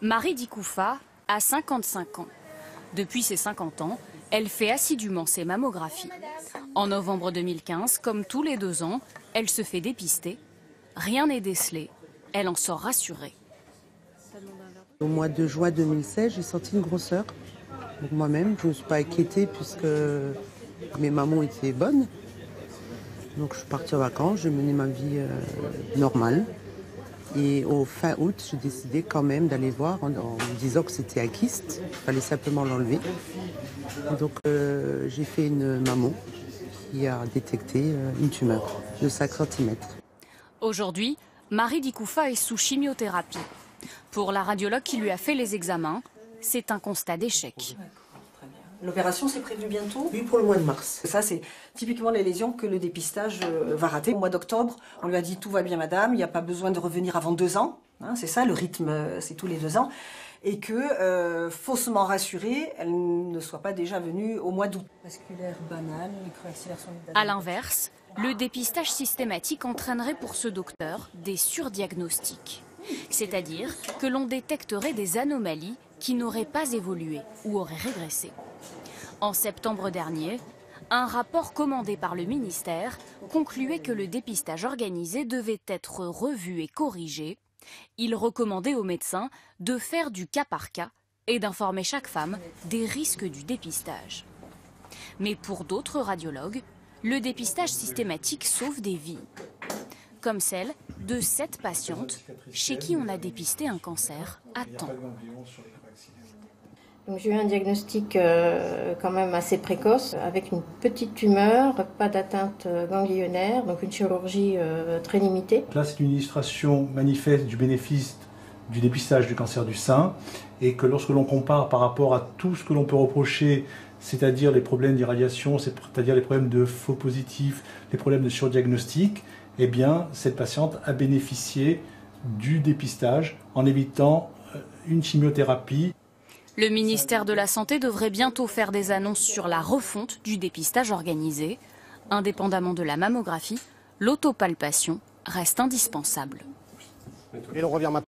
Marie Dikoufa a 55 ans. Depuis ses 50 ans, elle fait assidûment ses mammographies. En novembre 2015, comme tous les 2 ans, elle se fait dépister. Rien n'est décelé. Elle en sort rassurée. Au mois de juin 2016, j'ai senti une grosseur. Donc moi-même, je ne me suis pas inquiétée puisque mes mamans étaient bonnes. Donc je suis partie en vacances, j'ai mené ma vie normale. Et au fin août, j'ai décidé quand même d'aller voir en me disant que c'était un kyste. Il fallait simplement l'enlever. Donc j'ai fait une mammo qui a détecté une tumeur de 5 cm. Aujourd'hui, Marie Dikoufa est sous chimiothérapie. Pour la radiologue qui lui a fait les examens, c'est un constat d'échec. L'opération s'est prévue bientôt? Oui, pour le mois de mars. Ça, c'est typiquement les lésions que le dépistage va rater. Au mois d'octobre, on lui a dit tout va bien madame, il n'y a pas besoin de revenir avant 2 ans. Hein, c'est ça, le rythme, c'est tous les 2 ans. Et que, faussement rassurée, elle ne soit pas déjà venue au mois d'août. Vasculaire banal, À l'inverse, le dépistage systématique entraînerait pour ce docteur des surdiagnostics. C'est-à-dire que l'on détecterait des anomalies qui n'auraient pas évolué ou auraient régressé. En septembre dernier, un rapport commandé par le ministère concluait que le dépistage organisé devait être revu et corrigé. Il recommandait aux médecins de faire du cas par cas et d'informer chaque femme des risques du dépistage. Mais pour d'autres radiologues, le dépistage systématique sauve des vies. Comme celle de 7 patientes chez qui on a dépisté un cancer à temps. J'ai eu un diagnostic quand même assez précoce, avec une petite tumeur, pas d'atteinte ganglionnaire, donc une chirurgie très limitée. Là, c'est une illustration manifeste du bénéfice du dépistage du cancer du sein, et que lorsque l'on compare par rapport à tout ce que l'on peut reprocher, c'est-à-dire les problèmes d'irradiation, c'est-à-dire les problèmes de faux positifs, les problèmes de surdiagnostic, eh bien, cette patiente a bénéficié du dépistage en évitant une chimiothérapie. Le ministère de la Santé devrait bientôt faire des annonces sur la refonte du dépistage organisé. Indépendamment de la mammographie, l'autopalpation reste indispensable. Et on revient maintenant.